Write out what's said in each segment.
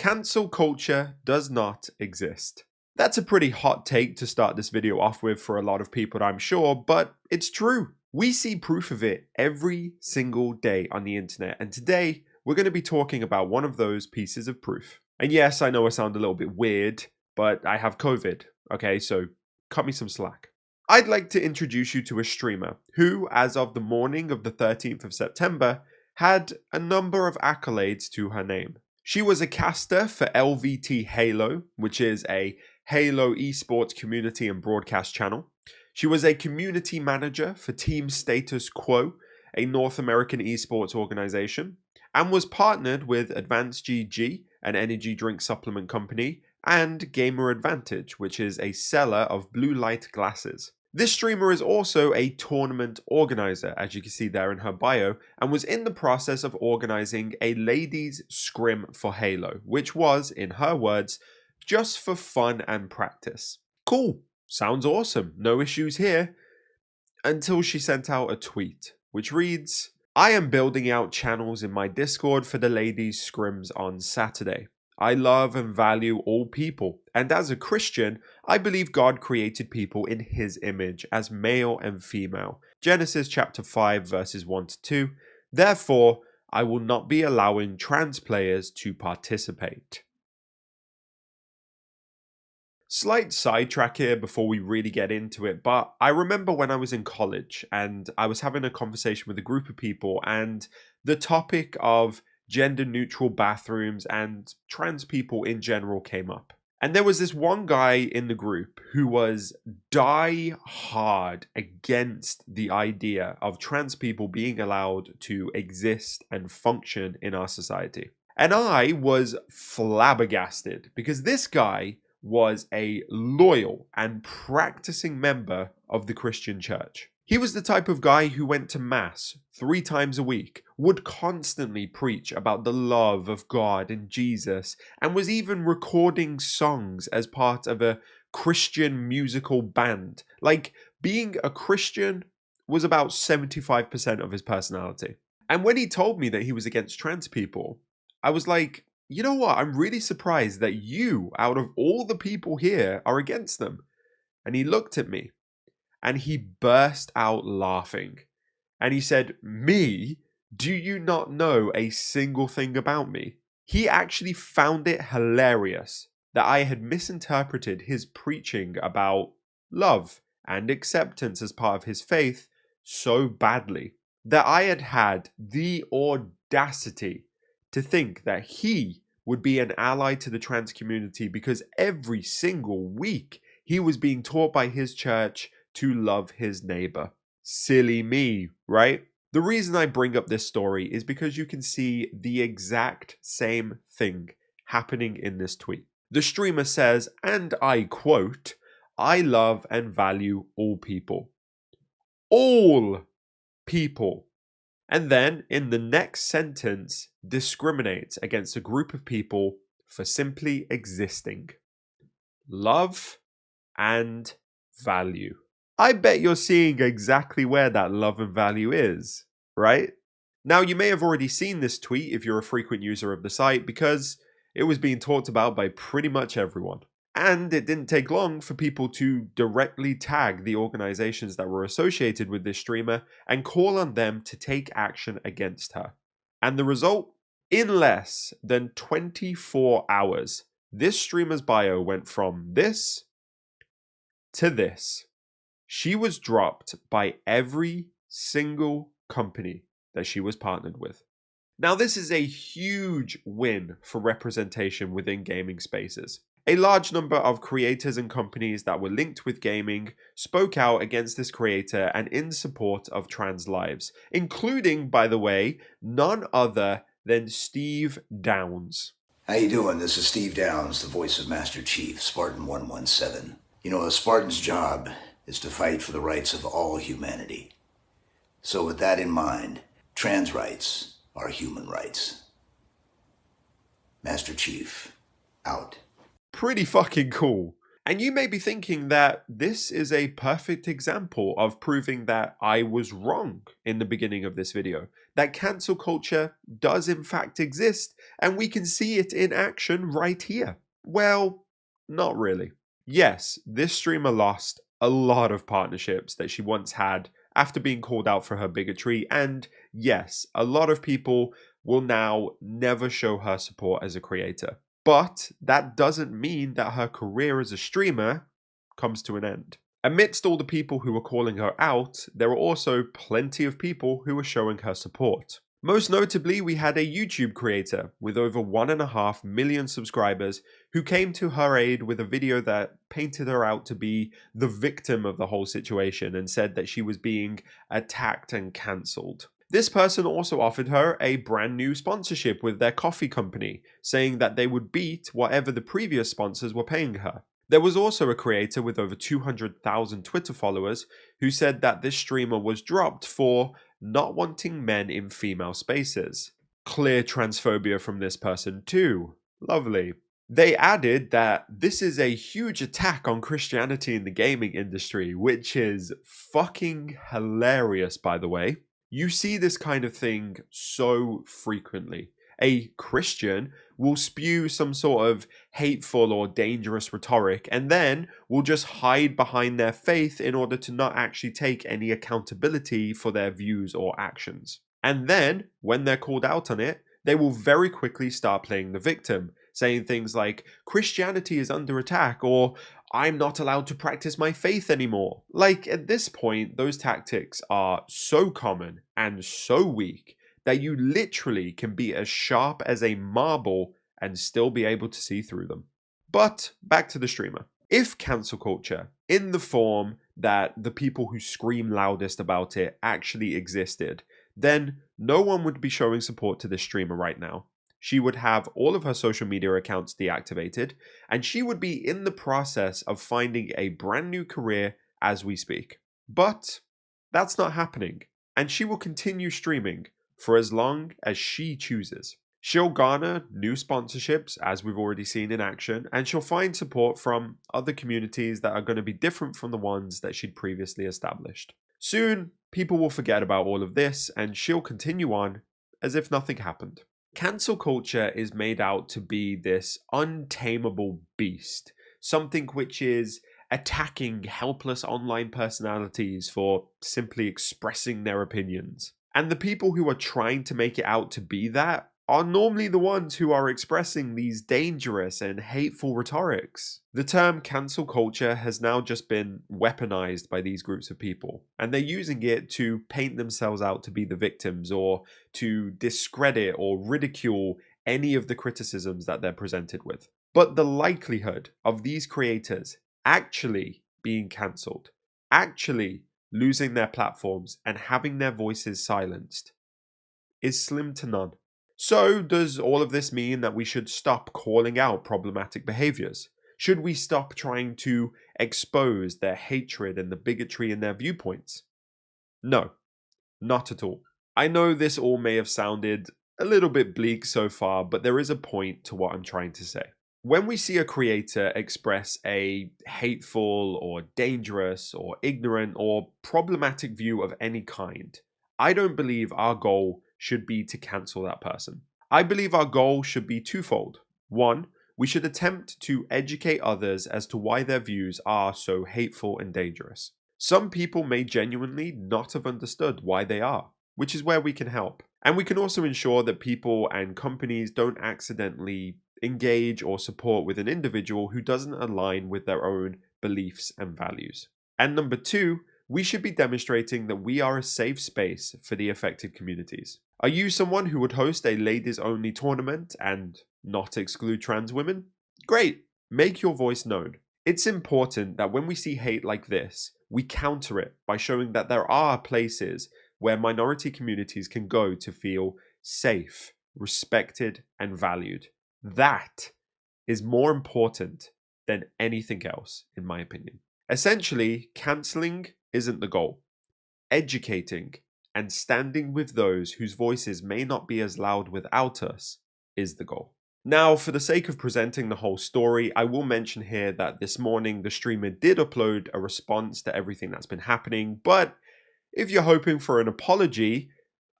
Cancel culture does not exist. That's a pretty hot take to start this video off with for a lot of people, I'm sure, but it's true. We see proof of it every single day on the internet, and today we're going to be talking about one of those pieces of proof. And yes, I know I sound a little bit weird, but I have COVID, okay, so cut me some slack. I'd like to introduce you to a streamer who, as of the morning of the 13th of September, had a number of accolades to her name. She was a caster for LVT Halo, which is a Halo esports community and broadcast channel. She was a community manager for Team Status Quo, a North American esports organization, and was partnered with Advanced GG, an energy drink supplement company, and Gamer Advantage, which is a seller of blue light glasses. This streamer is also a tournament organizer, as you can see there in her bio, and was in the process of organizing a ladies' scrim for Halo, which was, in her words, just for fun and practice. Cool, sounds awesome, no issues here. Until she sent out a tweet, which reads, "I am building out channels in my Discord for the ladies' scrims on Saturday. I love and value all people, and as a Christian, I believe God created people in His image as male and female. Genesis chapter 5 verses 1 to 2. Therefore, I will not be allowing trans players to participate." Slight sidetrack here before we really get into it, but I remember when I was in college and I was having a conversation with a group of people, and the topic of gender neutral bathrooms and trans people in general came up. And there was this one guy in the group who was die hard against the idea of trans people being allowed to exist and function in our society. And I was flabbergasted because this guy was a loyal and practicing member of the Christian church. He was the type of guy who went to mass 3 times a week, would constantly preach about the love of God and Jesus, and was even recording songs as part of a Christian musical band. Like, being a Christian was about 75% of his personality. And when he told me that he was against trans people, I was like, you know what? I'm really surprised that you, out of all the people here, are against them. And he looked at me and he burst out laughing. And he said, "Me? Do you not know a single thing about me?" He actually found it hilarious that I had misinterpreted his preaching about love and acceptance as part of his faith so badly that I had had the audacity to think that he would be an ally to the trans community because every single week he was being taught by his church to love his neighbor. Silly me, right? The reason I bring up this story is because you can see the exact same thing happening in this tweet. The streamer says, and I quote, "I love and value all people." All people. And then, in the next sentence, discriminates against a group of people for simply existing. Love and value. I bet you're seeing exactly where that love and value is, right? Now, you may have already seen this tweet if you're a frequent user of the site because it was being talked about by pretty much everyone. And it didn't take long for people to directly tag the organizations that were associated with this streamer and call on them to take action against her. And the result? In less than 24 hours, this streamer's bio went from this to this. She was dropped by every single company that she was partnered with. Now, this is a huge win for representation within gaming spaces. A large number of creators and companies that were linked with gaming spoke out against this creator and in support of trans lives, including, by the way, none other than Steve Downs. How you doing? This is Steve Downs, the voice of Master Chief, Spartan 117. You know, a Spartan's job is to fight for the rights of all humanity. So with that in mind, trans rights are human rights. Master Chief, out. Pretty fucking cool. And you may be thinking that this is a perfect example of proving that I was wrong in the beginning of this video, that cancel culture does in fact exist, And we can see it in action right here. Well, not really. Yes, this streamer lost a lot of partnerships that she once had after being called out for her bigotry, and yes, a lot of people will now never show her support as a creator. But that doesn't mean that her career as a streamer comes to an end. Amidst all the people who were calling her out, there were also plenty of people who were showing her support. Most notably, we had a YouTube creator with over 1.5 million subscribers who came to her aid with a video that painted her out to be the victim of the whole situation and said that she was being attacked and cancelled. This person also offered her a brand new sponsorship with their coffee company, saying that they would beat whatever the previous sponsors were paying her. There was also a creator with over 200,000 Twitter followers who said that this streamer was dropped for not wanting men in female spaces. Clear transphobia from this person too. Lovely. They added that this is a huge attack on Christianity in the gaming industry, which is fucking hilarious, by the way. You see this kind of thing so frequently. A Christian will spew some sort of hateful or dangerous rhetoric and then will just hide behind their faith in order to not actually take any accountability for their views or actions. And then, when they're called out on it, they will very quickly start playing the victim, saying things like, Christianity is under attack, or I'm not allowed to practice my faith anymore. Like, at this point, those tactics are so common and so weak that you literally can be as sharp as a marble and still be able to see through them. But back to the streamer. If cancel culture, in the form that the people who scream loudest about it actually existed, then no one would be showing support to this streamer right now. She would have all of her social media accounts deactivated, and she would be in the process of finding a brand new career as we speak. But that's not happening, and she will continue streaming for as long as she chooses. She'll garner new sponsorships, as we've already seen in action, and she'll find support from other communities that are going to be different from the ones that she'd previously established. Soon, people will forget about all of this, and she'll continue on as if nothing happened. Cancel culture is made out to be this untamable beast, something which is attacking helpless online personalities for simply expressing their opinions. And the people who are trying to make it out to be that are normally the ones who are expressing these dangerous and hateful rhetorics. The term cancel culture has now just been weaponized by these groups of people, and they're using it to paint themselves out to be the victims or to discredit or ridicule any of the criticisms that they're presented with. But the likelihood of these creators actually being cancelled, actually losing their platforms and having their voices silenced is slim to none. So, does all of this mean that we should stop calling out problematic behaviors? Should we stop trying to expose their hatred and the bigotry in their viewpoints? No, not at all. I know this all may have sounded a little bit bleak so far, but there is a point to what I'm trying to say. When we see a creator express a hateful or dangerous or ignorant or problematic view of any kind, I don't believe our goal should be to cancel that person. I believe our goal should be twofold. One, we should attempt to educate others as to why their views are so hateful and dangerous. Some people may genuinely not have understood why they are, which is where we can help. And we can also ensure that people and companies don't accidentally engage or support with an individual who doesn't align with their own beliefs and values. And number two, we should be demonstrating that we are a safe space for the affected communities. Are you someone who would host a ladies only tournament and not exclude trans women? Great, make your voice known. It's important that when we see hate like this, we counter it by showing that there are places where minority communities can go to feel safe, respected, and valued. That is more important than anything else, in my opinion. Essentially, cancelling isn't the goal. Educating and standing with those whose voices may not be as loud without us is the goal. Now, for the sake of presenting the whole story, I will mention here that this morning the streamer did upload a response to everything that's been happening, but if you're hoping for an apology,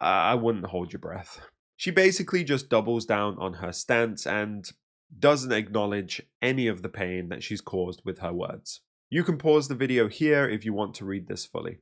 I wouldn't hold your breath. She basically just doubles down on her stance and doesn't acknowledge any of the pain that she's caused with her words. You can pause the video here if you want to read this fully.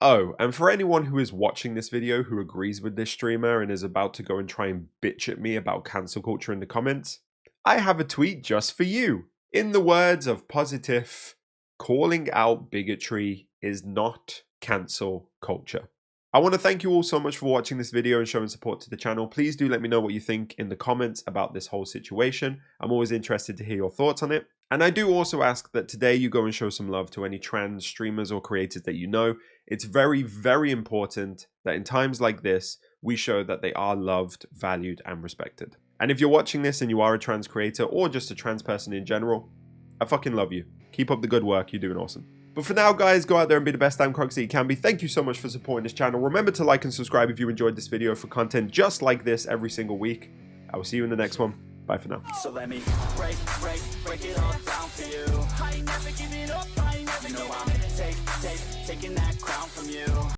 Oh, and for anyone who is watching this video who agrees with this streamer and is about to go and try and bitch at me about cancel culture in the comments, I have a tweet just for you. In the words of Positive, calling out bigotry is not cancel culture. I want to thank you all so much for watching this video and showing support to the channel. Please do let me know what you think in the comments about this whole situation. I'm always interested to hear your thoughts on it. And I do also ask that today you go and show some love to any trans streamers or creators that you know. It's very, very important that in times like this, we show that they are loved, valued, and respected. And if you're watching this and you are a trans creator or just a trans person in general, I fucking love you. Keep up the good work. You're doing awesome. But for now, guys, go out there and be the best damn crocs that you can be. Thank you so much for supporting this channel. Remember to like and subscribe if you enjoyed this video for content just like this every single week. I will see you in the next one. Bye for now. So let me break it all down for you. I ain't never giving up, I ain't never, you know I'm taking that crown from you.